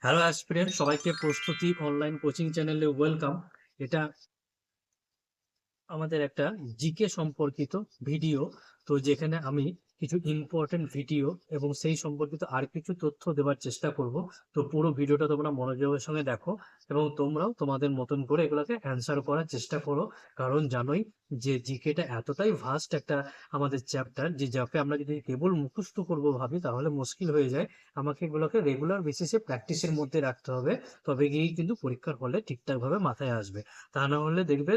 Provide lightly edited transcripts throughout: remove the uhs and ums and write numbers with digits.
Hello aspirant, সবাইকে প্রস্তুতি online coaching চ্যানেলে ওয়েলকাম। এটা আমাদের একটা জিকে সম্পর্কিত ভিডিও, তো যেখানে আমি কিছু ইম্পর্টেন্ট ভিডিও এবং সেই সম্পর্কিত আর কিছু তথ্য দেওয়ার চেষ্টা করব। তো পুরো ভিডিওটা তোমরা মনোযোগের সঙ্গে দেখো এবং তোমরাও তোমাদের মতন করে এগুলোকে অ্যান্সার করার চেষ্টা করো। কারণ জানোই যে জিকেটা এতটাই ভাস্ট একটা আমাদের চ্যাপ্টার, যে যাকে আমরা যদি কেবল মুখস্থ করব ভাবি তাহলে মুশকিল হয়ে যায়। আমাকে এগুলোকে রেগুলার বেসিসে প্র্যাকটিসের মধ্যে রাখতে হবে, তবে গিয়েই কিন্তু পরীক্ষার হলে ঠিকঠাকভাবে মাথায় আসবে। তা না হলে দেখবে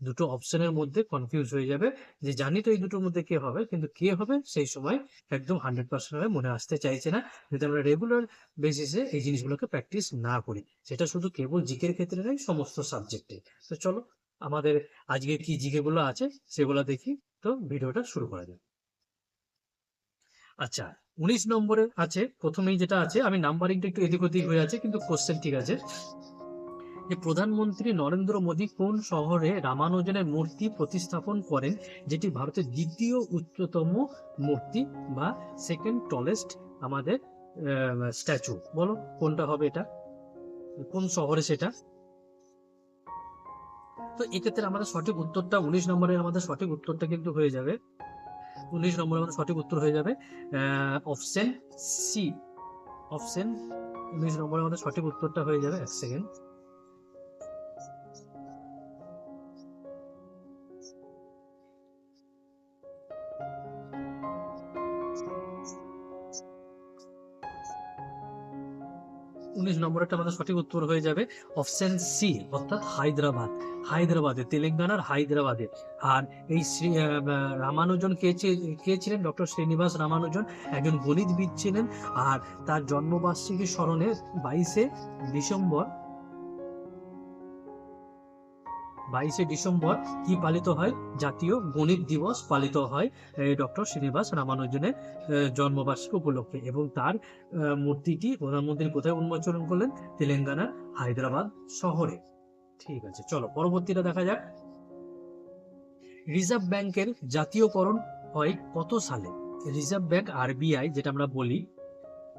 দুটো অপশনের মধ্যে কনফিউজ হয়ে যাবে, যে জানি তো এই দুটোর মধ্যে কে হবে, কিন্তু কে হবে সেই সময় একদম 100% ভাবে মনে আসতে চাইছে না, যদি আমরা রেগুলার বেসিসে এই জিনিসগুলোকে প্র্যাকটিস না করি। সেটা শুধু কেবল জিকের ক্ষেত্রে নয়, সমস্ত সাবজেক্টে। তো চলো, আমাদের আজকে কি জিকে গুলো আছে সেগুলো দেখি। তো ভিডিওটা শুরু করা যাক। আচ্ছা, 19 নম্বরে আছে প্রথমেই যেটা আছে, আমি নাম্বারিংটা একটু এদিক ওদিক হয়ে আছে, কিন্তু কোশ্চেন ঠিক আছে। যে প্রধানমন্ত্রী নরেন্দ্র মোদী কোন শহরে রামানুজনের মূর্তি প্রতিস্থাপন করেন, যেটি ভারতের দ্বিতীয় উচ্চতম মূর্তি বা সেকেন্ড টলেস্ট আমাদের স্ট্যাচু? বলো কোনটা হবে এটা, কোন শহরে সেটা? তো এক্ষেত্রে আমাদের সঠিক উত্তরটা 19 নম্বরে, আমাদের সঠিক উত্তরটা কিন্তু হয়ে যাবে 19 নম্বরে আমাদের সঠিক উত্তর হয়ে যাবে অপশন সি। অপশন 19 নম্বরে আমাদের সঠিক উত্তরটা হয়ে যাবে, এক সেকেন্ড। 19 নম্বরটা আমাদের সঠিক উত্তর হয়ে যাবে অপশন সি, অর্থাৎ হায়দ্রাবাদ। হায়দ্রাবাদে, তেলেঙ্গানার হায়দ্রাবাদে। আর এই রামানুজন কে ছিলেন? ডক্টর শ্রীনিবাস রামানুজন একজন গণিতবিদ ছিলেন। আর তার জন্মবার্ষিকী স্মরণে 22শে ডিসেম্বর 22শে ডিসেম্বর কি পালিত হয়? জাতীয় গণিত দিবস পালিত হয় ডক্টর শ্রীনিবাস রামানুজনের জন্মবার্ষিকী উপলক্ষে। এবং তার মূর্তিটি প্রধানমন্ত্রী কোথায় উন্মোচন করলেন? তেলেঙ্গানার হায়দ্রাবাদ শহরে। ঠিক আছে, চলো পরবর্তীটা দেখা যাক। রিজার্ভ ব্যাংকের জাতীয়করণ হয় কত সালে? রিজার্ভ ব্যাংক, আরবিআই যেটা আমরা বলি,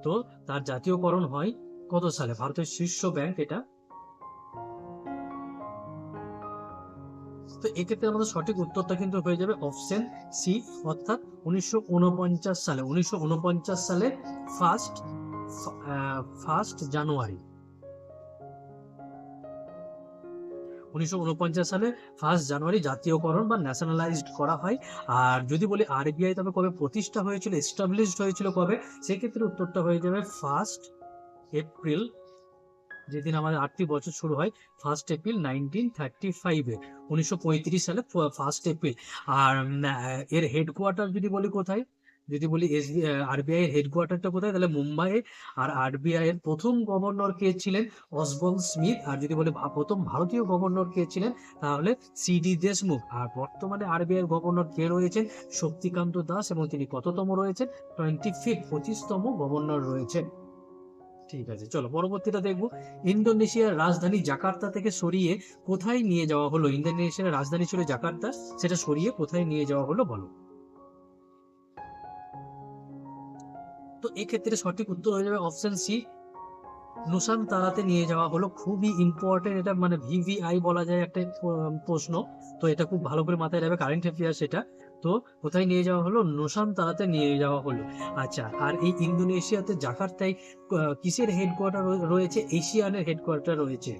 তো তার জাতীয়করণ হয় কত সালে? ভারতের শীর্ষ ব্যাংক এটা। তো এক্ষেত্রে আমাদের সঠিক উত্তরটা কিন্তু হয়ে যাবে অপশন সি, অর্থাৎ 1949 সালে। 1949 সালে ফার্স্ট ফার্স্ট জানুয়ারি 1949 সালে ফার্স্ট জানুয়ারি জাতীয়করণ বা ন্যাশনালাইজড করা হয়। আর যদি বলি আরবিআই তবে কবে প্রতিষ্ঠা হয়েছিল, এস্টাবলিশড হয়েছিল কবে, সেক্ষেত্রে উত্তরটা হয়ে যাবে 1 এপ্রিল, যেদিন আমাদের আর্থিক বছর শুরু হয়, 1 এপ্রিল 1935-এ। 1935 সালে 1 এপ্রিল। আর এর হেডকোয়ার্টার যদি বলি কোথায়, যদি বলি আরবিআই এর হেডকোয়ার্টারটা কোথায়, তাহলে মুম্বাইয়ে। আর আরবিআই এর প্রথম গভর্নর কে ছিলেন? Osborne Smith. আর যদি বলি প্রথম ভারতীয় গভর্নর কে ছিলেন, তাহলে সিডি দেশমুখ। আর বর্তমানে আরবিআই এর গভর্নর কে রয়েছেন? শক্তিকান্ত দাস। এবং তিনি কততম রয়েছেন? 25তম গভর্নর রয়েছেন। ঠিক আছে, চলো পরবর্তীটা দেখবো। ইন্দোনেশিয়ার রাজধানী জাকার্তা থেকে সরিয়ে কোথায় নিয়ে যাওয়া হলো? ইন্দোনেশিয়ার রাজধানী ছিল জাকার্তা, সেটা সরিয়ে কোথায় নিয়ে যাওয়া হলো বলো? তো এক্ষেত্রে সঠিক উত্তর হয়ে যাবে অপশন সি, নুসান তারাতে নিয়ে যাওয়া হলো। খুবই ইম্পর্টেন্ট এটা, মানে ভিভিআই বলা যায় একটা প্রশ্ন। তো এটা খুব ভালো করে মাথায় রাখবে, কারেন্ট অ্যাফেয়ার্স সেটা। তো কোথায় নিয়ে যাওয়া হলো? নুসান তারাতে নিয়ে যাওয়া হলো। আচ্ছা, আর এই ইন্দোনেশিয়াতে জাকার্তায় কিসের হেডকোয়ার্টার রয়েছে? এশিয়ানের হেডকোয়ার্টার রয়েছে।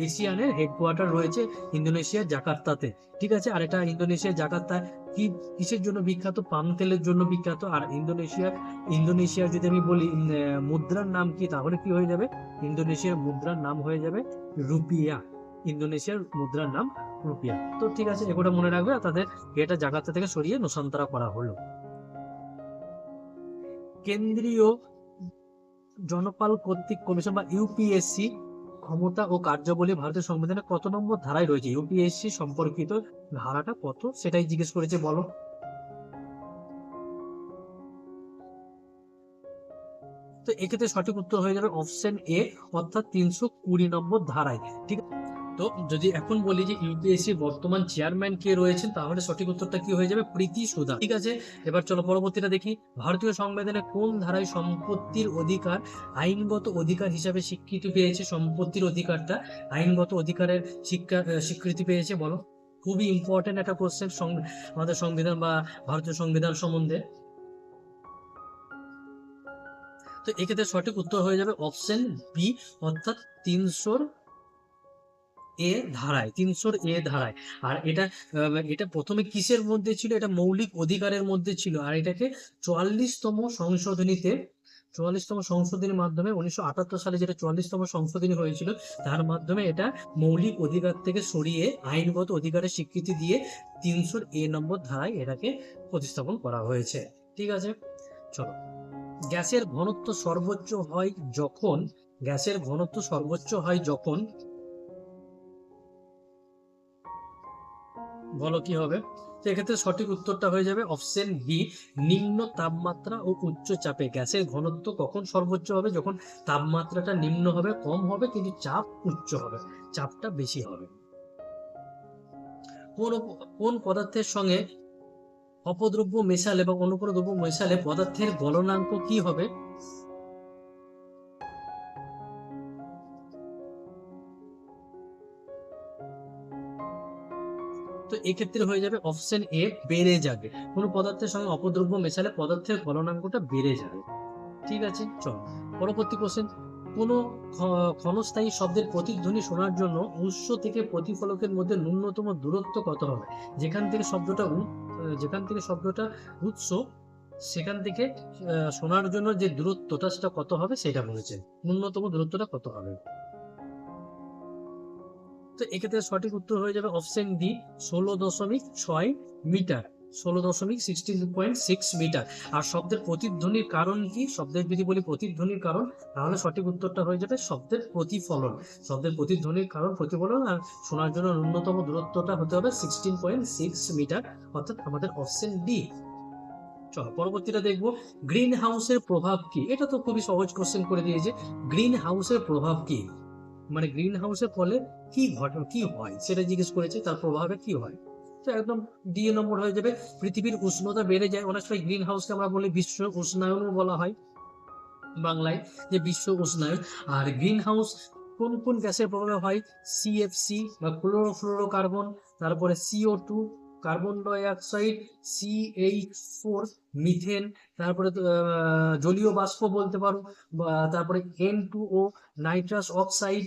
এশিয়ানের হেডকোয়ার্টার রয়েছে ইন্দোনেশিয়ার জাকার্তাতে। ঠিক আছে, আর এটা ইন্দোনেশিয়ার জাকার্তা কি কিসের জন্য বিখ্যাত? পাম তেলের জন্য বিখ্যাত। আর ইন্দোনেশিয়ার যদি আমি বলি মুদ্রার নাম কি, তাহলে কি হয়ে যাবে? ইন্দোনেশিয়ার মুদ্রার নাম হয়ে যাবে রুপিয়া। ইন্দোনেশিয়ার মুদ্রার নাম রুপিয়া। তো ঠিক আছে, এগুলো মনে রাখবে। আর তাদের এটা জাকার্তা থেকে সরিয়ে নোসান্তরা করা হলো। কেন্দ্রীয় জনপাল কর্তৃক কমিশন বা ইউপিএসসি ক্ষমতা ও কার্যাবলী ভারতের সংবিধানে কত নম্বর ধারায় রয়েছে? ইউপিএসসি সম্পর্কিত ধারাটা কত, সেটাই জিজ্ঞেস করেছে, বলো। তো এক্ষেত্রে সঠিক উত্তর হয়ে যাবে অপশন এ, অর্থাৎ 320 নম্বর ধারায়। ঠিক। তো যদি এখন বলি যে ইউপিএসসি বর্তমান চেয়ারম্যান কে রয়েছেন, তাহলে সঠিক উত্তরটা কি হয়ে যাবে? প্রীতি সুদা। ঠিক আছে, এবার চলো পরবর্তীটা দেখি। ভারতীয় সংবিধানে কোন ধারায় সম্পত্তির অধিকার আইনগত অধিকার হিসাবে স্বীকৃতি পেয়েছে? সম্পত্তির অধিকারটা আইনগত অধিকারের স্বীকৃতি পেয়েছে, বলো। খুবই ইম্পর্টেন্ট একটা কোশ্চেন আমাদের সংবিধান বা ভারতীয় সংবিধান সম্বন্ধে। তো এক্ষেত্রে সঠিক উত্তর হয়ে যাবে অপশন বি, অর্থাৎ 300 এ ধারায়। আর এটা প্রথমে কিসের মধ্যে ছিল? এটা মৌলিক অধিকারের মধ্যে ছিল, আর এটাকে 44তম সংশোধনীর মাধ্যমে 1978 সালে যেটা 44তম সংশোধনী হয়েছিল, তার মাধ্যমে এটা মৌলিক অধিকার থেকে সরিয়ে আইনগত অধিকারের স্বীকৃতি দিয়ে 300 নম্বর ধারায় এটাকে প্রতিস্থাপন করা হয়েছে। ঠিক আছে, চলো। গ্যাসের ঘনত্ব সর্বোচ্চ হয় যখন বলো কি হবে? তো এক্ষেত্রে সঠিক উত্তরটা হয়ে যাবে অপশন বি, নিম্ন তাপমাত্রা ও উচ্চ চাপে। গ্যাসের ঘনত্ব কখন সর্বোচ্চ হবে? যখন তাপমাত্রাটা নিম্ন হবে, কম হবে, কিন্তু চাপ উচ্চ হবে, চাপটা বেশি হবে। কোন পদার্থের সঙ্গে অপদ্রব্য মেশালে বা অনুপর দ্রব্য মেশালে পদার্থের গলনাঙ্ক কি হবে? তো এক্ষেত্রে হয়ে যাবে অপশন এ, বেড়ে যাবে। কোন পদার্থের সঙ্গে অপদ্রব্য মেশালে পদার্থের গলনাঙ্কটা বেড়ে যাবে। ঠিক আছে, চলো পরবর্তী কোশ্চেন। কোন ক্ষণস্থায়ী শব্দের প্রতিধ্বনি শোনার জন্য উৎস থেকে প্রতিফলকের মধ্যে ন্যূনতম দূরত্ব কত হবে? যেখান থেকে শব্দটা উৎস, সেখান থেকে শোনার জন্য যে দূরত্বটা সেটা কত হবে সেটা বলেছে। ন্যূনতম দূরত্বটা কত হবে? তো এক্ষেত্রে সঠিক উত্তর হয়ে যাবে অপশন ডি, 16.6 মিটার। 16.16 মিটার। আর শব্দের প্রতিধ্বনির কারণ কি? শব্দের যদি বলি প্রতিধ্বনির কারণ, তাহলে সঠিক উত্তরটা হয়ে যাবে শব্দের প্রতিফলন। শব্দের প্রতিধ্বনির কারণ প্রতিফলন, আর শোনার জন্য ন্যূনতম দূরত্বটা হতে হবে 16.6 মিটার, অর্থাৎ আমাদের অপশন ডি। চলো পরবর্তীটা দেখবো। গ্রিন হাউসের প্রভাব কি? এটা তো খুবই সহজ কোশ্চেন করে দিয়েছে। গ্রিন হাউসের প্রভাব কি? মানে গ্রিন হাউসের ফলে কি হয় সেটা জিজ্ঞেস করেছে, তার প্রভাবে কি হয়। তো একদম ডি নম্বর হয়ে যাবে। পৃথিবীর উষ্ণতা বেড়ে যায়। অনেক সময় গ্রিন হাউসকে আমরা বলি বিশ্ব উষ্ণায়নও বলা হয় বাংলায়, যে বিশ্ব উষ্ণায়ন। আর গ্রিন হাউস কোন কোন গ্যাসের প্রভাবে হয়? সিএফসি বা ক্লোরোফ্লোরোকার্বন, তারপরে CO2, carbon die oxide, CH4, methane, তারপরে জলীয় বাষ্প বলতে পারো, তারপরে N2O, নাইট্রাস অক্সাইড,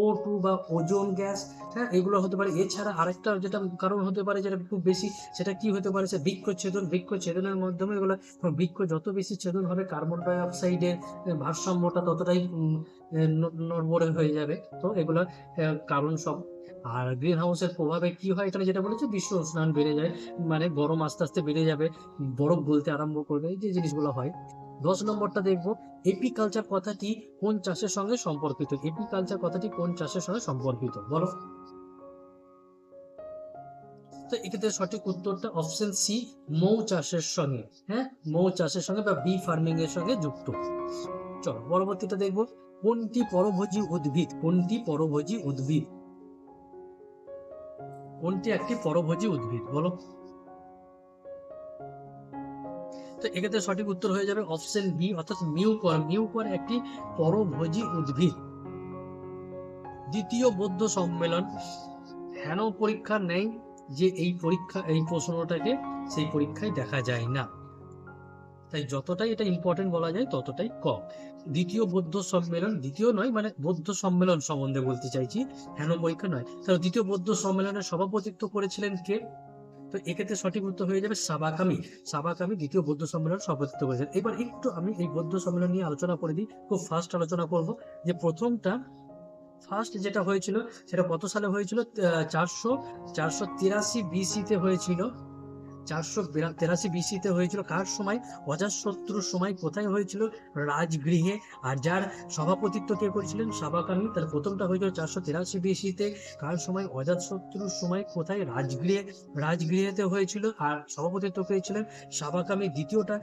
O2 বা ওজোন গ্যাস। হ্যাঁ, এগুলো হতে পারে। এছাড়া আরেকটা যেটা কারণ হতে পারে, যেটা খুব বেশি, সেটা কি হতে পারে? সে বৃক্ষচ্ছেদনের মাধ্যমে এগুলো, বৃক্ষ যত বেশি ছেদন হবে কার্বন ডাই অক্সাইডের ভারসাম্যটা ততটাই নড়বড়ে হয়ে যাবে। তো এগুলো কারণ সব। আর গ্রিন হাউসের প্রভাবে কি হয়, এখানে যেটা বলেছে বিশ্ব উষ্ণায়ন বেড়ে যায়, মানে গরম আস্তে আস্তে বেড়ে যাবে, বরফ গলতে আরম্ভ করবে, এই যে জিনিসগুলো হয়। 10 নম্বরটা দেখবো। এপিকালচার কথাটি কোন চাষের সঙ্গে সম্পর্কিত? এপিকালচার কথাটি কোন চাষের সঙ্গে সম্পর্কিত, বলো। তো এক্ষেত্রে সঠিক উত্তরটা অপশন সি, মৌ চাষের সঙ্গে। হ্যাঁ, মৌ চাষের সঙ্গে বা বি ফার্মিং এর সঙ্গে যুক্ত। চলো পরবর্তীটা দেখবো। কোনটি পরভোজী উদ্ভিদ? কোনটি একটি পরভোজী উদ্ভিদ, বলো। তো এক্ষেত্রে সঠিক উত্তর হয়ে যাবে অপশন বি, অর্থাৎ মিউকর একটি পরভোজী উদ্ভিদ। দ্বিতীয় বৌদ্ধ সম্মেলন হেন পরীক্ষা নেই যে এই প্রশ্নটাকে সেই পরীক্ষায় দেখা যায় না। তাই যতটাই এটা ইম্পর্টেন্ট বলা যায় ততটাই কম। দ্বিতীয় বৌদ্ধ সম্মেলন, দ্বিতীয় নয়, মানে বৌদ্ধ সম্মেলন সম্বন্ধে বলতে চাইছি, হেন পরীক্ষা নয়। তাহলে দ্বিতীয় বৌদ্ধ সম্মেলনের সভাপতিত্ব করেছিলেন কে? তো এক্ষেত্রে সঠিক উত্তর হয়ে যাবে সাবাকামি দ্বিতীয় বৌদ্ধ সম্মেলন সভাপতিত্ব করেছেন। এবার একটু আমি এই বৌদ্ধ সম্মেলন নিয়ে আলোচনা করে দিই, খুব ফার্স্ট আলোচনা করব। যে ফার্স্ট যেটা হয়েছিল সেটা কত সালে হয়েছিল? 483 বিসিতে হয়েছিল। 483 বিসিতে হয়েছিল। কার সময়? অজাতশত্রুর সময়। কোথায় হয়েছিল? রাজগৃহে। আর যার সভাপতিত্ব কে করেছিলেন? সাবাকামি। তার প্রথমটা হয়েছিল 483 বিসিতে। কার সময়? অজাতশত্রুর সময়। কোথায়? রাজগৃহেতে হয়েছিল। আর সভাপতিত্ব পেয়েছিলেন সাবাকামি। দ্বিতীয়টা,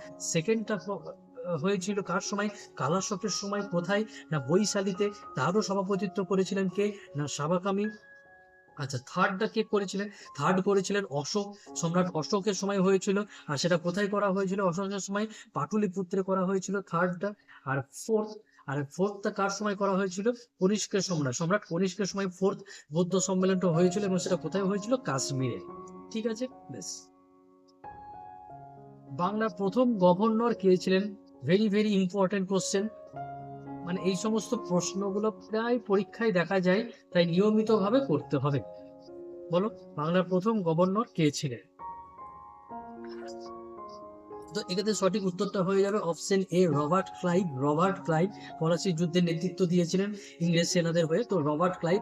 হয়েছিল কার সময়? কালাশকের সময়। কোথায়? না বৈশালীতে। তারও সভাপতিত্ব করেছিলেন কে? না সাবাকামি। আচ্ছা, থার্ডটা কে করেছিলেন? থার্ড করেছিলেন অশোক, সম্রাট অশোকের সময় হয়েছিল। আর সেটা কোথায় করা হয়েছিল অশোকের সময়? পাটলিপুত্রে করা হয়েছিল থার্ডটা। আর ফোর্থ, আর ফোর্থটা কার সময় করা হয়েছিল? কনিষ্কের সম্রাট, সম্রাট কনিষ্কের সময় ফোর্থ বৌদ্ধ সম্মেলনটা হয়েছিল, এবং সেটা কোথায় হয়েছিল? কাশ্মীরে। ঠিক আছে, বেশ। বাংলার প্রথম গভর্নর কে ছিলেন? Very very important question. মানে এই সমস্ত প্রশ্নগুলো প্রায় পরীক্ষায় দেখা যায়, তাই নিয়মিতভাবে করতে হবে। বলো, বাংলার প্রথম গভর্নর কে ছিলেন? তো এক্ষেত্রে সঠিক উত্তরটা হয়ে যাবে অপশন এ, রবার্ট ক্লাইভ। রবার্ট ক্লাইভ ফরাসি যুদ্ধের নেতৃত্ব দিয়েছিলেন ইংরেজ সেনাদের হয়ে। তো রবার্ট ক্লাইভ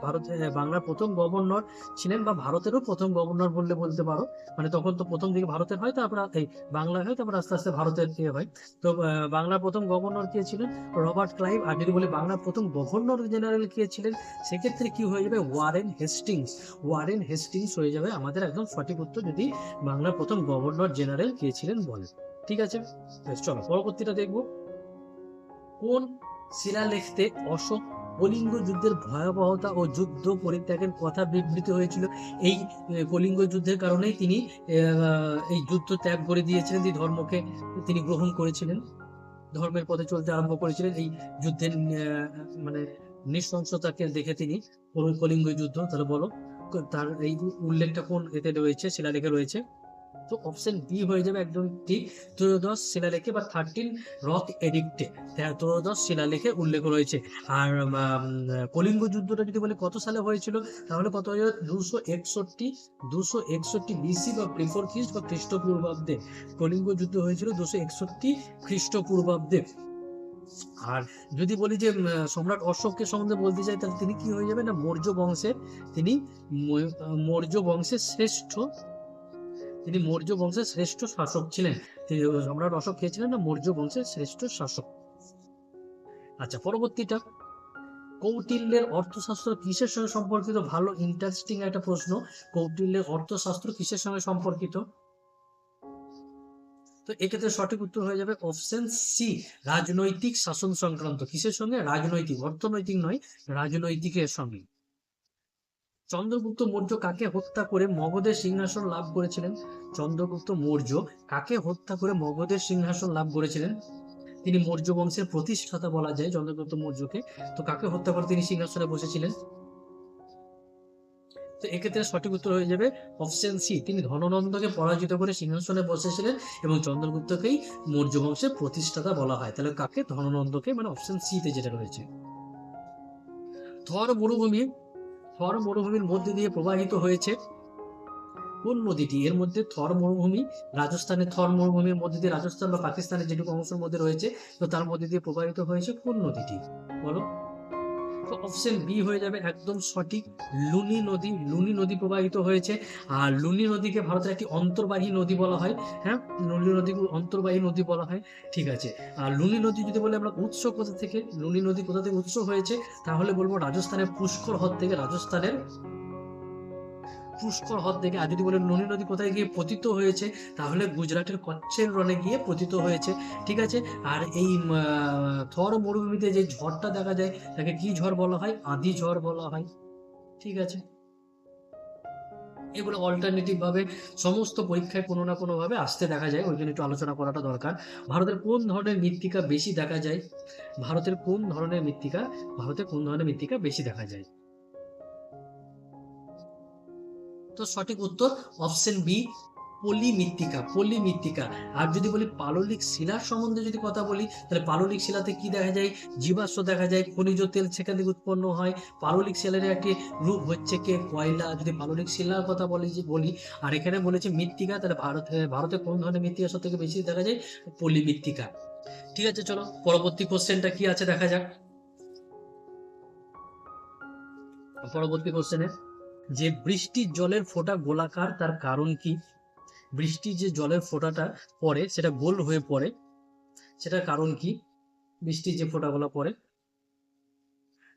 বাংলার প্রথম গভর্নর ছিলেন, বা ভারতেরও প্রথম গভর্নর বললে বলতে পারো। মানে তখন তো প্রথম দিকে ভারতের হয়, তারপর এই বাংলা হয়, তারপর আস্তে আস্তে ভারতের ইয়ে হয়। তো বাংলার প্রথম গভর্নর কে ছিলেন? Robert Clive. আর যদি বলি বাংলার প্রথম গভর্নর জেনারেল কে ছিলেন, সেক্ষেত্রে কি হয়ে যাবে? Warren Hastings. ওয়ারেন হেস্টিংস হয়ে যাবে আমাদের একদম সঠিক উত্তর, যদি বাংলার প্রথম গভর্নর জেনারেল কে ছিলেন বলে। ঠিক আছে, বেশ, চলো পরবর্তীটা দেখব। কোন শিলালেখতে অশোক কলিঙ্গ যুদ্ধের ভয়াবহতা ও যুদ্ধ পরিত্যাগের কথা বিবৃত হয়েছিল? এই কলিঙ্গ যুদ্ধের কারণেই তিনি এই যুদ্ধ ত্যাগ করে দিয়েছিলেন, এই ধর্মকে তিনি গ্রহণ করেছিলেন, ধর্মের পথে চলতে আরম্ভ করেছিলেন এই যুদ্ধের মানে নৃশংসতাকে দেখে তিনি। কলিঙ্গ যুদ্ধ, তাহলে বলো তার এই উল্লেখটা কোন এতে রয়েছে, শিলালেখে রয়েছে? তো অপশন বি হয়ে যাবে একদম ঠিক, ত্রয়োদশ শিলালেখে বা 13 রক এডিক্টে ত্রয়োদশ শিলালেখে উল্লেখ রয়েছে। আর কলিঙ্গ যুদ্ধটা যদি বলে কত সালে হয়েছিল, তাহলে কত হয়ে যাবে? 261 বিসি বা বিফোর খ্রিস্ট বা খ্রিস্টপূর্বাব্দে কলিঙ্গ যুদ্ধ হয়েছিল 261 খ্রিস্টপূর্বাব্দে। আর যদি বলি যে সম্রাট অশোককে সম্বন্ধে বলতে চাই, তাহলে তিনি কি হয়ে যাবে? না মৌর্য বংশের, তিনি মৌর্য বংশের শ্রেষ্ঠ, তিনি মৌর্য বংশের শ্রেষ্ঠ শাসক ছিলেন। সম্রাট অশোক কে ছিলেন? না মৌর্য বংশের শ্রেষ্ঠ শাসক। আচ্ছা, পরবর্তীটা, কৌটিল্যের অর্থশাস্ত্র কিসের সঙ্গে সম্পর্কিত? ভালো ইন্টারেস্টিং একটা প্রশ্ন। কৌটিল্যের অর্থশাস্ত্র কিসের সঙ্গে সম্পর্কিত? তো এক্ষেত্রে সঠিক উত্তর হয়ে যাবে অপশন সি, রাজনৈতিক শাসন সংক্রান্ত। কিসের সঙ্গে? রাজনৈতিক, অর্থনৈতিক নয়, রাজনৈতিকের সঙ্গে। চন্দ্রগুপ্ত মৌর্য কাকে হত্যা করে মগধের সিংহাসন লাভ করেছিলেন? চন্দ্রগুপ্ত মৌর্য কাকে হত্যা করে মগধের সিংহাসন লাভ করেছিলেন? তিনি মৌর্য বংশের প্রতিষ্ঠাতা বলা যায় চন্দ্রগুপ্ত মৌর্যকে। তো কাকে হত্যা করে তিনি সিংহাসনে বসেছিলেন? তো এক্ষেত্রে সঠিক উত্তর হয়ে যাবে অপশন সি, তিনি ধননন্দকে পরাজিত করে সিংহাসনে বসেছিলেন, এবং চন্দ্রগুপ্তকেই মৌর্য বংশের প্রতিষ্ঠাতা বলা হয়। তাহলে কাকে? ধননন্দকে, মানে অপশন সি তে যেটা রয়েছে। থর মরুভূমি, থর মরুভূমির মধ্যে দিয়ে প্রবাহিত হয়েছে কোন নদীটি? এর মধ্যে থর মরুভূমি, রাজস্থানের থর মরুভূমির মধ্যে দিয়ে, রাজস্থান বা পাকিস্তানের যেটুকু অংশের মধ্যে রয়েছে, তো তার মধ্যে দিয়ে প্রবাহিত হয়েছে কোন নদীটি? বলো। তো অপশন বি হয়ে যাবে একদম সঠিক, লুনি নদী। লুনি নদী প্রবাহিত হয়েছে। আর লুনি নদীকে ভারতের একটি অন্তর্বাহী নদী বলা হয়। হ্যাঁ, লুনি নদীকে অন্তর্বাহী নদী বলা হয়। ঠিক আছে। আর লুনি নদী যদি বলে আমরা উৎস কোথা থেকে, লুনি নদী কোথা থেকে উৎস হয়েছে, তাহলে বলবো রাজস্থানের পুষ্কর হ্রদ থেকে, রাজস্থানের পুষ্কর হ্রদ থেকে। আর যদি বলে লুনি নদী কোথায় গিয়ে পতিত হয়েছে, তাহলে গুজরাটের কচ্ছের রণে গিয়ে পতিত হয়েছে। ঠিক আছে। আর এই থর মরুভূমিতে যে ঝড়টা দেখা যায়, তাকে কি ঝড় বলা হয়? আঁধি ঝড় বলা হয়। ঠিক আছে। এগুলো অল্টারনেটিভ ভাবে সমস্ত পরীক্ষায় কোনো না কোনো ভাবে আসতে দেখা যায়, ওই জন্য একটু আলোচনা করাটা দরকার। ভারতের কোন ধরনের মৃত্তিকা বেশি দেখা যায়? ভারতের কোন ধরনের মৃত্তিকা, ভারতে কোন ধরনের মৃত্তিকা বেশি দেখা যায়? তো সঠিক উত্তর অপশন বি, পলি মৃত্তিকা, পলি মৃত্তিকা। আর যদি বলি পাললিক শিলার সম্বন্ধে যদি কথা বলি, তাহলে পাললিক শিলাতে কি দেখা যায়? জীবাশ্ম দেখা যায়, খনিজ তেল সেখান থেকে উৎপন্ন হয়। পাললিক শিলার একটি রূপ হচ্ছে কে? কয়লা। যদি পাললিক শিলার কথা বলি, আর এখানে বলেছে মৃত্তিকা, তাহলে ভারতে কোন ধরনের মৃত্তিকা সব থেকে বেশি দেখা যায়? পলি মৃত্তিকা। ঠিক আছে, চলো পরবর্তী কোশ্চেনটা কি আছে দেখা যাক। পরবর্তী কোশ্চেনে, যে বৃষ্টির জলের ফোঁটা গোলাকার, তার কারণ কি? বৃষ্টির যে জলের ফোঁটাটা পড়ে সেটা গোল হয়ে পড়ে, সেটার কারণ কি? বৃষ্টির যে ফোঁটাগুলো পড়ে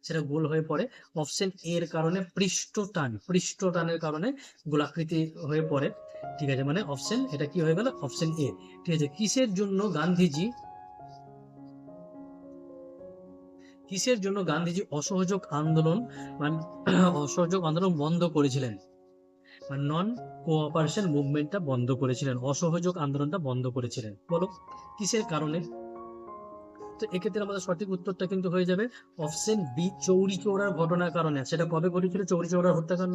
সেটা গোল হয়ে পড়ে। অপশন এর কারণে, পৃষ্ঠটান, পৃষ্ঠটানের কারণে গোলাকৃতি হয়ে পড়ে। ঠিক আছে, মানে অপশন এটা কি হয়ে গেল? Option A. ঠিক আছে। কিসের জন্য গান্ধীজি কিসের জন্য গান্ধীজি অসহযোগ আন্দোলন মানে অসহযোগ আন্দোলন বন্ধ করেছিলেন, নন কোঅপারেশন মুভমেন্টটা বন্ধ করেছিলেন, অসহযোগ আন্দোলনটা বন্ধ করেছিলেন, বলো কিসের কারণে? তো এক্ষেত্রে আমাদের সঠিক উত্তরটা কিন্তু হয়ে যাবে অপশন বি, চৌরি চৌরার ঘটনার কারণে। সেটা কবে ঘটেছিল চৌরি চৌরার হত্যাকাণ্ড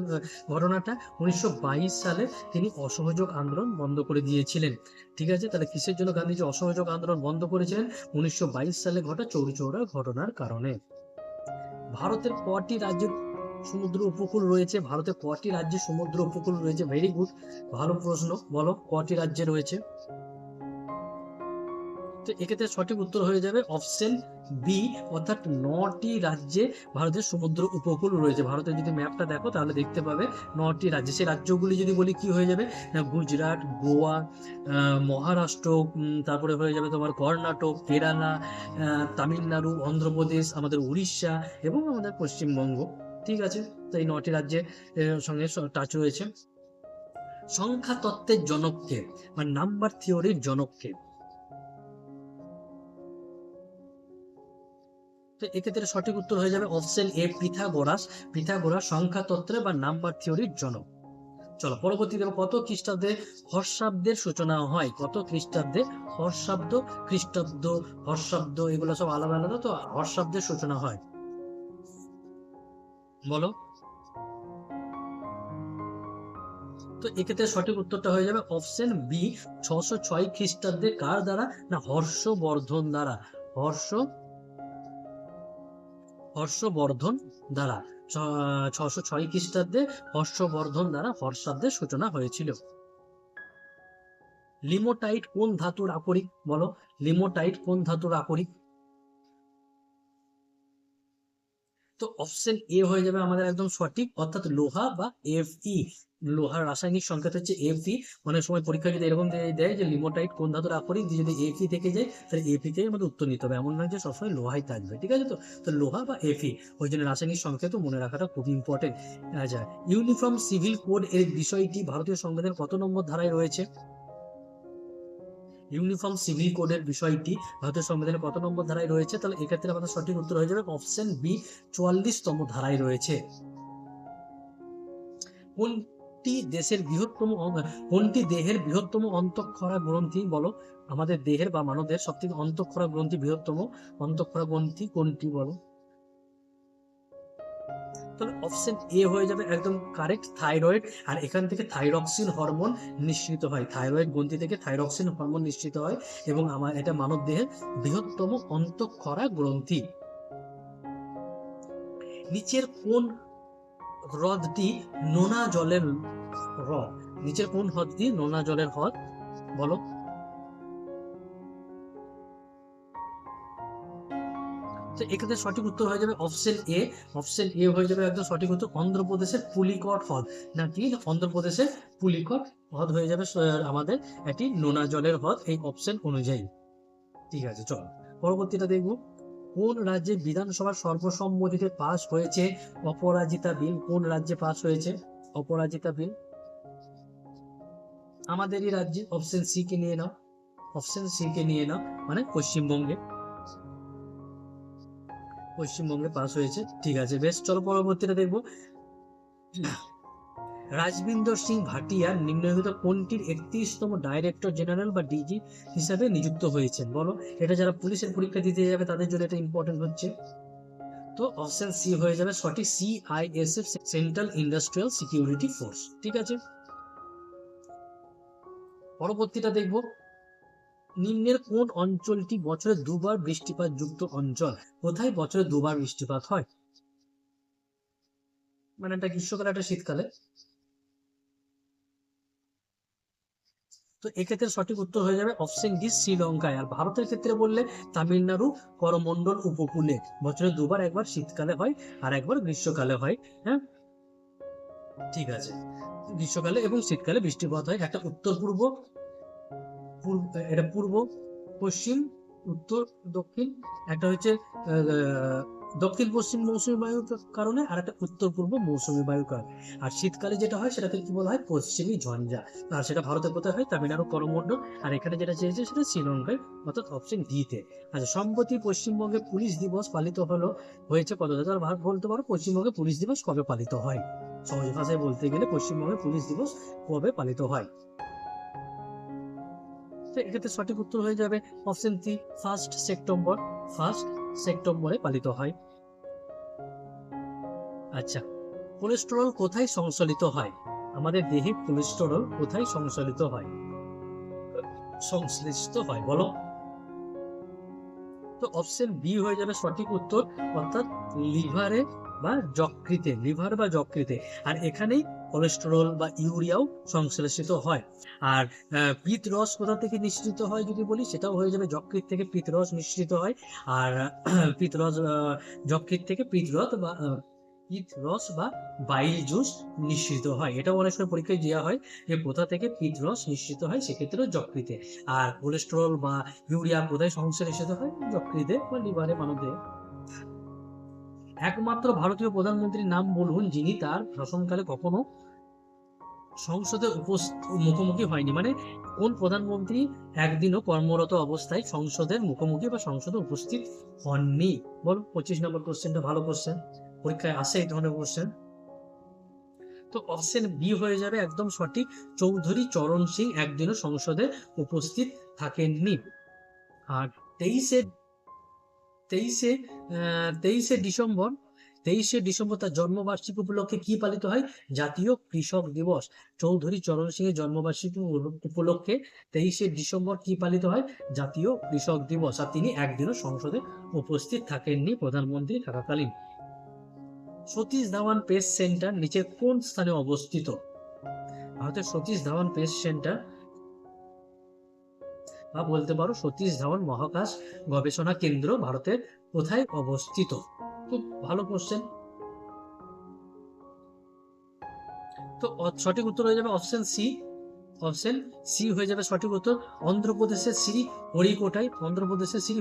ঘটনাটা? 1922 সালে তিনি অসহযোগ আন্দোলন বন্ধ করে দিয়েছিলেন। ঠিক আছে, তাহলে কিসের জন্য গান্ধীজি অসহযোগ আন্দোলন বন্ধ করেছিলেন? 1922 সালে ঘটা চৌরি চৌরার ঘটনার কারণে। ভারতের কটি রাজ্যের সমুদ্র উপকূল রয়েছে? ভারতের কটি রাজ্যের সমুদ্র উপকূল রয়েছে? ভেরি গুড, ভালো প্রশ্ন, বলো কটি রাজ্যে রয়েছে? তো এক্ষেত্রে সঠিক উত্তর হয়ে যাবে অপশন বি, অর্থাৎ 9টি রাজ্যে ভারতের সমুদ্র উপকূল রয়েছে। ভারতের যদি ম্যাপটা দেখো তাহলে দেখতে পাবে 9টি রাজ্যে। সেই রাজ্যগুলি যদি বলি কি হয়ে যাবে, গুজরাট, গোয়া, মহারাষ্ট্র, তারপরে হয়ে যাবে তোমার কর্ণাটক, কেরালা, তামিলনাড়ু, অন্ধ্রপ্রদেশ, আমাদের উড়িষ্যা এবং আমাদের পশ্চিমবঙ্গ। ঠিক আছে, তো এই 9টি রাজ্যের সঙ্গে টাচ রয়েছে। সংখ্যা তত্ত্বের জনককে, মানে নাম্বার থিওরির জনককে? তো এক্ষেত্রে সঠিক উত্তর হয়ে যাবে অপশন এ, পিথাগোরাস। পিথাগোরাস সংখ্যা তত্ত্বের বা নাম্বার থিওরির জনক। চলো পরবর্তী দেখো, কত খ্রিস্টাব্দে হর্ষাব্দের সূচনা হয়? কত খ্রিস্টাব্দে হর্ষাব্দ, খ্রিস্টাব্দ, হর্ষাব্দ এগুলো সব আলাদা আলাদা, তো হর্ষাব্দের সূচনা হয়, বলো। তো এক্ষেত্রে সঠিক উত্তরটা হয়ে যাবে অপশন বি, 606 খ্রিস্টাব্দে। কার দ্বারা? না, হর্ষবর্ধন দ্বারা। হর্ষবর্ধন দ্বারা 606 খ্রিস্টাব্দে হর্ষবর্ধন দ্বারা হর্ষাব্দের সূচনা হয়েছিল। লিমোটাইট কোন ধাতুর আকরিক? বলো, লিমোটাইট কোন ধাতুর আকরিক? তো অপশন এ হয়ে যাবে আমাদের একদম সঠিক, অর্থাৎ লোহা বা Fe। লোহার রাসায়নিক সংকেত হচ্ছে Fe। অনেক সময় পরীক্ষা যদি এরকম দেয় যে লিমোটাইট কোন ধাতুর আকরিক, যদি Fe থেকে যায় তাহলে Fe তেই আমাদের উত্তর নিতে হবে, এমন নয় যে সবসময় লোহাই থাকবে। ঠিক আছে, তো লোহা বা Fe, ওই জন্য রাসায়নিক সংকেত মনে রাখাটা খুব ইম্পর্টেন্ট। আচ্ছা, ইউনিফর্ম সিভিল কোড এর বিষয়টি ভারতীয় সংবিধানের কত নম্বর ধারায় রয়েছে? ইউনিফর্ম সিভিল কোডের বিষয়টি ভারতীয় সংবিধানের কত নম্বর ধারায় রয়েছে? তাহলে এক্ষেত্রে আমাদের সঠিক উত্তর হয়ে যাবে অপশন বি, 44তম ধারায় রয়েছে। কোনটি দেহের বৃহত্তম অন্তঃক্ষরা গ্রন্থি? বলো, আমাদের দেহের বা মানবদের সব থেকে অন্তঃক্ষরা গ্রন্থি, বৃহত্তম অন্তঃক্ষরা গ্রন্থি কোনটি, বলো। তাহলে অপশন এ হয়ে যাবে একদম কারেক্ট, থাইরয়েড। আর এখান থেকে থাইরক্সিন হরমোন নিঃসৃত হয়, থাইরয়েড গ্রন্থি থেকে থাইরক্সিন হরমোন নিঃসৃত হয়, এবং এটা মানব দেহের বৃহত্তম অন্তঃক্ষরা গ্রন্থি। নিচের কোন হ্রদটি নোনা জলের হ্রদ? নিচের কোন হ্রদটি নোনা জলের হ্রদ, বলো। তো এক্ষেত্রে সঠিক উত্তর হয়ে যাবে অপশন এ। অপশন এ হয়ে যাবে একদম সঠিক উত্তর, অন্ধ্রপ্রদেশের পুলিকট হ্রদ। নাকি অন্ধ্রপ্রদেশের পুলিকট হ্রদ হয়ে যাবে আমাদের একটি নোনা জলের হ্রদ এই অপশন অনুযায়ী। ঠিক আছে, চলো পরবর্তীটা দেখবো। কোন রাজ্যে বিধানসভার সর্বসম্মতিতে পাস হয়েছে অপরাজিতা বিল? কোন রাজ্যে পাস হয়েছে অপরাজিতা বিল? আমাদেরই রাজ্যে। অপশন সি কে নিয়ে নাও, অপশন সি কে নিয়ে নাও, মানে পশ্চিমবঙ্গে। পশ্চিমবঙ্গে পাস হয়েছে। ঠিক আছে, বেশ, চলো পরবর্তীটা দেখবো। রাজবিন্দর সিং ভাটিয়া নিম্নলিখিত কোনটির 31তম ডাইরেক্টর জেনারেল বা ডিজি হিসাবে নিযুক্ত হয়েছেন? বলো, এটা যারা পুলিশের পরীক্ষা দিতে যাবে তাদের জন্য এটা ইম্পর্টেন্ট হচ্ছে। তো অপশন সি হয়ে যাবে সঠিক, CISF, central industrial security force. ঠিক আছে, পরবর্তীটা দেখব। নিম্নের কোন অঞ্চলটি বছরে দুবার বৃষ্টিপাত যুক্ত অঞ্চল? কোথায় বছরে দুবার বৃষ্টিপাত হয়? মানে এটা গ্রীষ্মকালে, একটা শীতকালে। তো এক্ষেত্রে সঠিক উত্তর হয়ে যাবে অপশন ডি, শ্রীলঙ্কায়। আর ভারতের ক্ষেত্রে বললে তামিলনাড়ু করমণ্ডল উপকূলে বছরে দুবার, একবার শীতকালে হয় আর একবার গ্রীষ্মকালে হয়। হ্যাঁ, ঠিক আছে, গ্রীষ্মকালে এবং শীতকালে বৃষ্টিপাত হয়। একটা উত্তর পূর্ব, এটা পূর্ব পশ্চিম, উত্তর দক্ষিণ, একটা হচ্ছে দক্ষিণ পশ্চিম মৌসুমী বায়ুর কারণে, আর একটা উত্তর পূর্ব মৌসুমী বায়ুর কারণে। আর শীতকালে যেটা হয় সেটাকে কি বলা হয়? পশ্চিমী ঝঞ্ঝা। আর সেটা ভারতের কোথায় হয়? তামিলনাড়ু করমণ্ডল। আর এখানে যেটা চেয়েছে সেটা শ্রীলঙ্কায়, অর্থাৎ অপশন ডি তে। আচ্ছা, সম্প্রতি পশ্চিমবঙ্গে পুলিশ দিবস পালিত হয়েছে কত? তাহলে বলতে পারো পশ্চিমবঙ্গে পুলিশ দিবস কবে পালিত হয়? সহজ ভাষায় বলতে গেলে পশ্চিমবঙ্গে পুলিশ দিবস কবে পালিত হয়? তো এক্ষেত্রে সঠিক উত্তর হয়ে যাবে অপশন সি, 1 সেপ্টেম্বর। 1 সেপ্টেম্বরে পালিত হয়। আচ্ছা, কোলেস্টেরল কোথায় সংশ্লেষিত হয়? আমাদের দেহে কোলেস্টেরল কোথায় সংশ্লেষিত হয় বলো? তো অপশন বি হয়ে যাবে সঠিক উত্তর, অর্থাৎ লিভারে বা যকৃতে। লিভার বা যকৃতে। আর এখানেই কোলেস্টেরল বা ইউরিয়াও সংশ্লেষিত হয়। আর পিত্ত রস কোথা থেকে নিঃসৃত হয় যদি বলি, সেটাও হয়ে যাবে যকৃৎ থেকে পিত্ত রস নিঃসৃত হয়। আর পিত্ত রস, যকৃৎ থেকে পিত্ত রস বা বাইল জুস নিঃসৃত হয়। এটাও অনেক সময় পরীক্ষায় দেওয়া হয় যে কোথা থেকে পিত্ত রস নিঃসৃত হয়, সেক্ষেত্রেও যকৃতে। আর কোলেস্টেরল বা ইউরিয়া কোথায় সংশ্লেষিত হয়? যকৃতে বা লিভারে, মানবদেহে। একমাত্র ভারতীয় প্রধানমন্ত্রীর নাম বলুন যিনি তার শাসনকালে কখনো সংসদে মুখোমুখি হয়নি। মানে কোন প্রধানমন্ত্রী একদিনও কর্মরত অবস্থায় সংসদের মুখোমুখি বা সংসদে উপস্থিত হননি? বল। 25 নম্বর কোশ্চেনটা ভালো কোশ্চেন, পরীক্ষায় আসে এই ধরনের কোশ্চেন। তো অপশন বি হয়ে যাবে একদম সঠিক, চৌধুরী চরণ সিং একদিনও সংসদে উপস্থিত থাকেননি। আর তেইশে তেইশে তেইশে ডিসেম্বর 23শে ডিসেম্বর তার জন্মবার্ষিকী উপলক্ষে কি পালিত হয়? জাতীয় কৃষক দিবস। চৌধুরী চরণ সিং এর জন্মবার্ষিকী উপলক্ষে 23শে ডিসেম্বর কি পালিত হয়? জাতীয় কৃষক দিবস। আর তিনি একদিনও সংসদে উপস্থিত থাকেননি প্রধানমন্ত্রী থাকাকালীন। সতীশ ধাওয়ান স্পেস সেন্টার নিচে কোন স্থানে অবস্থিত? ভারতের সতীশ ধাওয়ান স্পেস সেন্টার, বা বলতে পারো সতীশ ধাওয়ান মহাকাশ গবেষণা কেন্দ্র ভারতের কোথায় অবস্থিত? খুব ভালো কোশ্চেন। তো সঠিক উত্তর হয়ে যাবে অপশন সি। অপশন সি হয়ে যাবে সঠিক উত্তর, অন্ধ্রপ্রদেশের শ্রী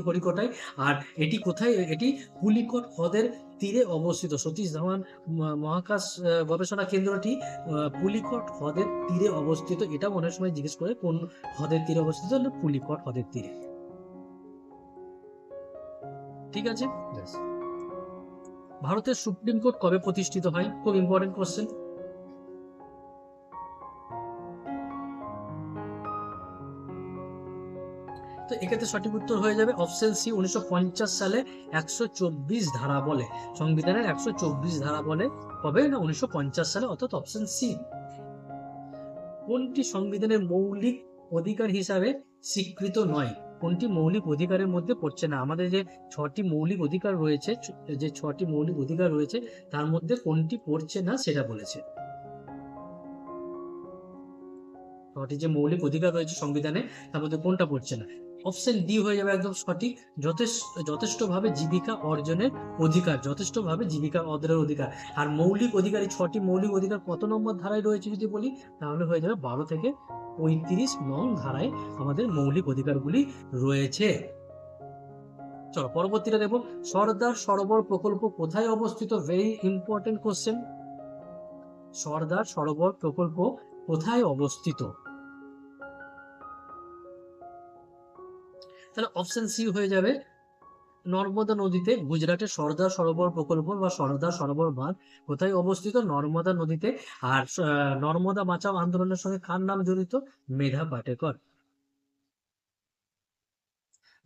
হরিকোটায়। আর এটি কোথায়? এটি পুলিকট হ্রদের তীরে অবস্থিত। সতীশ ধাওয়ান মহাকাশ গবেষণা কেন্দ্রটি পুলিকট হ্রদের তীরে অবস্থিত। এটা অনেক সময় জিজ্ঞেস করে কোন হ্রদের তীরে অবস্থিত, পুলিকট হ্রদের তীরে। ঠিক আছে। ভারতের সুপ্রিম কোর্ট কবে প্রতিষ্ঠিত হয়? খুব ইম্পর্টেন্ট কোশ্চেন। তো এক্ষেত্রে সঠিক উত্তর হয়ে যাবে অপশন সি, 1950 সালে 124 ধারা বলে। সংবিধানের 124 ধারা বলে কবে? না 1950 সালে, অর্থাৎ অপশন সি। কোনটি সংবিধানের মৌলিক অধিকার হিসাবে স্বীকৃত নয়? কোনটি মৌলিক অধিকারের মধ্যে পড়ছে না? আমাদের যে 6টি মৌলিক অধিকার রয়েছে, তার মধ্যে কোনটি পড়ছে না সেটা বলেছে। 6টি যে মৌলিক অধিকার রয়েছে সংবিধানে, তার মধ্যে কোনটা পড়ছে না? অপশন ডি হয়ে যাবে একদম সঠিক, যথেষ্টভাবে জীবিকা অর্জনের অধিকার। আর মৌলিক অধিকার, এই 6টি মৌলিক অধিকার কত নম্বর ধারায় রয়েছে যদি বলি, তাহলে হয়ে যাবে 12 থেকে 35 নং ধারায় আমাদের মৌলিক অধিকারগুলি রয়েছে। চলো পরবর্তীটা দেখো, সর্দার সরোবর প্রকল্প কোথায় অবস্থিত? Very important question. Sardar Sarovar প্রকল্প কোথায় অবস্থিত? তাহলে অপশন সি হয়ে যাবে নর্মদা নদীতে। গুজরাটের সর্দার সরোবর প্রকল্প বা সর্দার সরোবর বাঁধ কোথায় অবস্থিত? নর্মদা নদীতে। আর নর্মদা বাঁচাও আন্দোলনের সঙ্গে কার নাম জড়িত? মেধা পাটেকর।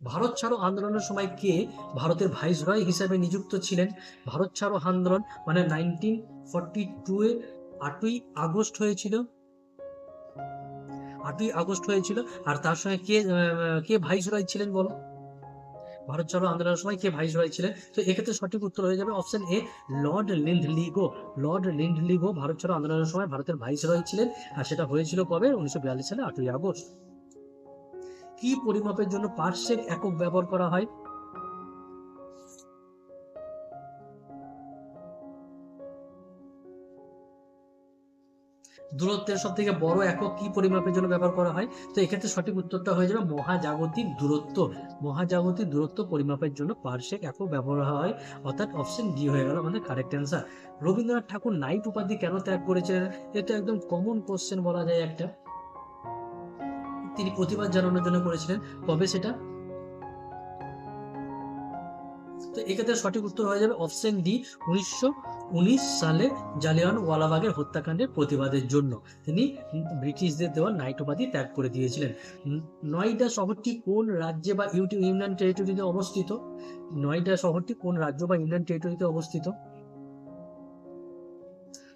ভারত ছাড়ো আন্দোলনের সময় কে ভারতের ভাইসরয় হিসেবে নিযুক্ত ছিলেন? ভারত ছাড়ো আন্দোলন মানে 1942 এ 8ই আগস্ট হয়েছিল। 8ই আগস্ট হয়েছিল। আর তার সঙ্গে কে ভাইসরয় ছিলেন বলো? ভারত ছাড়ো আন্দোলনের সময় কে ভাইসরয় ছিলেন? তো এক্ষেত্রে সঠিক উত্তর হয়ে যাবে option A, Lord Linlithgow. Lord Linlithgow Bharat ছাড়ো আন্দোলনের সময় ভারতের ভাইসরয় ছিলেন। আর সেটা হয়েছিল কবে? 1942 সালে 8ই আগস্ট। কি পরিমাপের জন্য পারসেক একক ব্যবহার করা হয়? দূরত্বের সব থেকে বড় একক কি পরিমাপের জন্য ব্যবহার করা হয়? তো এক্ষেত্রে সঠিক উত্তরটা হয়ে যাবে মহাজাগতিক দূরত্ব। মহাজাগতিক দূরত্ব পরিমাপের জন্য পারসেক একক ব্যবহার হয়, অর্থাৎ অপশন ডি হয়ে গেল আমাদের কারেক্ট অ্যান্সার। রবীন্দ্রনাথ ঠাকুর নাইট উপাধি কেন ত্যাগ করেছিলেন? এটা একদম কমন কোশ্চেন বলা যায় একটা। তিনি প্রতিবাদ জানানোর জন্য করেছিলেন। কবে সেটা? তো এক্ষেত্রে সঠিক উত্তর হয়ে যাবে অপশন ডি, 1919 সালে জালিয়ানওয়ালাবাগের হত্যাকাণ্ডের প্রতিবাদের জন্য তিনি ব্রিটিশদের দেওয়া নাইট উপাধি ত্যাগ করে দিয়েছিলেন। নয়ডা শহরটি কোন রাজ্যে বা ইউনিয়ন টেরিটরিতে অবস্থিত? নয়ডা শহরটি কোন রাজ্য বা ইউনিয়ন টেরিটরিতে অবস্থিত?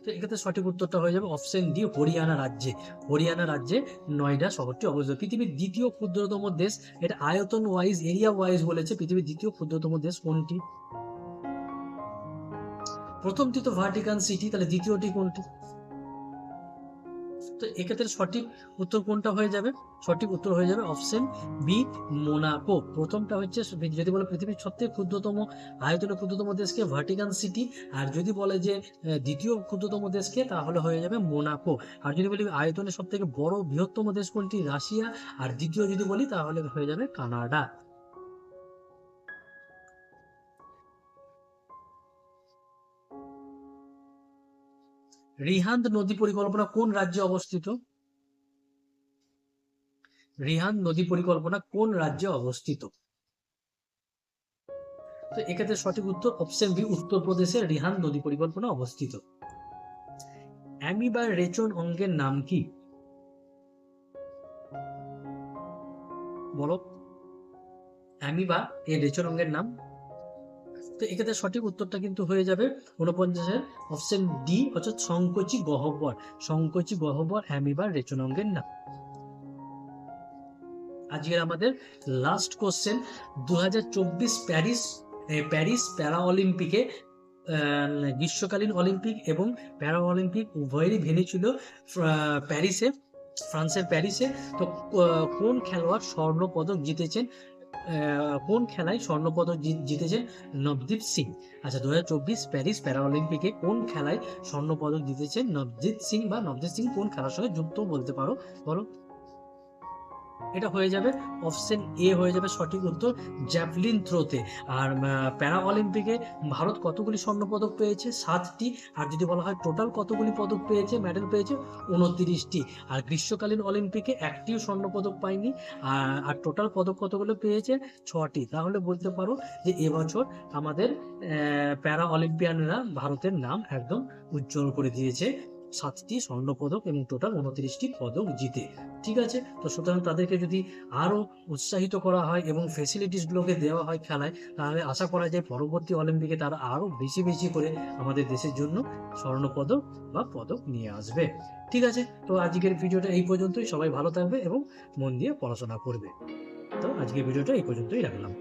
তো এক্ষেত্রে সঠিক উত্তরটা হয়ে যাবে অপশন ডি, হরিয়ানা রাজ্যে। হরিয়ানা রাজ্যে নয়ডা শহরটি অবস্থিত। পৃথিবীর দ্বিতীয় ক্ষুদ্রতম দেশ, এটা আয়তন ওয়াইজ, এরিয়া ওয়াইজ বলেছে, পৃথিবীর দ্বিতীয় ক্ষুদ্রতম দেশ কোনটি? প্রথমটি তো ভাটিকান সিটি, তাহলে দ্বিতীয়টি কোনটি? তো এক্ষেত্রে সঠিক উত্তর কোনটা হয়ে যাবে? সঠিক উত্তর হয়ে যাবে অপশন বি, মোনাকো। প্রথমটা হচ্ছে, যদি বলে পৃথিবীর সবথেকে ক্ষুদ্রতম আয়তনে ক্ষুদ্রতম দেশকে, ভাটিকান সিটি। আর যদি বলে যে দ্বিতীয় ক্ষুদ্রতম দেশকে, তাহলে হয়ে যাবে মোনাকো। আর যদি বলি আয়তনে সব থেকে বড় বৃহত্তম দেশ কোনটি? রাশিয়া। আর দ্বিতীয় যদি বলি তাহলে হয়ে যাবে কানাডা। রিহান্দ নদী পরিকল্পনা কোন রাজ্যে অবস্থিত? রিহান্দ নদী পরিকল্পনা কোন রাজ্যে অবস্থিত? তো এক্ষেত্রে সঠিক উত্তর অপশন বি, উত্তরপ্রদেশের রিহান্দ নদী পরিকল্পনা অবস্থিত। অ্যামিবার রেচন অঙ্গের নাম কি? বলো, অ্যামিবা এর রেচন অঙ্গের নাম? তো এক্ষেত্রে সঠিক উত্তরটা কিন্তু হয়ে যাবে 49-এর অপশন ডি, অর্থাৎ সংকোচী গহ্বর। সংকোচী গহ্বর অ্যামিবার রেচন অঙ্গের নাম। আজকের আমাদের লাস্ট কোশ্চেন, 2024 প্যারিস প্যারা অলিম্পিকে, গ্রীষ্মকালীন অলিম্পিক এবং প্যারা অলিম্পিক উভয়েরই ভেন্যু ছিল প্যারিসে, ফ্রান্সের প্যারিসে। তো কোন খেলোয়াড় স্বর্ণ পদক জিতেছেন? কোন খেলায় স্বর্ণ পদক জিতেছেন নবদীপ সিং? আচ্ছা, 2024 প্যারিস প্যারা অলিম্পিকে কোন খেলায় স্বর্ণ পদক জিতেছেন নবদীপ সিং, বা নবদীপ সিং কোন খেলার সঙ্গে যুক্ত বলতে পারো, বলো। এটা হয়ে যাবে অপশন এ হয়ে যাবে সঠিক উত্তর, জ্যাভলিন থ্রোতে। আর প্যারা অলিম্পিকে ভারত কতগুলি স্বর্ণ পদক পেয়েছে? 7টি। আর যদি বলা হয় টোটাল কতগুলি পদক পেয়েছে, মেডেল পেয়েছে 29টি। আর গ্রীষ্মকালীন অলিম্পিকে একটিও স্বর্ণ পদক পায়নি। আর টোটাল পদক কতগুলো পেয়েছে? 6টি। তাহলে বলতে পারো যে এবছর আমাদের প্যারা অলিম্পিয়ানরা ভারতের নাম একদম উজ্জ্বল করে দিয়েছে, 7টি স্বর্ণ পদক এবং টোটাল 29টি পদক জিতে। ঠিক আছে, তো সুতরাং তাদেরকে যদি আরো উৎসাহিত করা হয় এবং ফেসিলিটিসগুলোকে দেওয়া হয় খেলায়, তাহলে আশা করা যায় পরবর্তী অলিম্পিকে তারা আরো বেশি বেশি করে আমাদের দেশের জন্য স্বর্ণ পদক বা পদক নিয়ে আসবে। ঠিক আছে, তো আজকের ভিডিওটা এই পর্যন্তই। সবাই ভালো থাকবে এবং মন দিয়ে পড়াশোনা করবে। তো আজকের ভিডিওটা এই পর্যন্তই রাখলাম।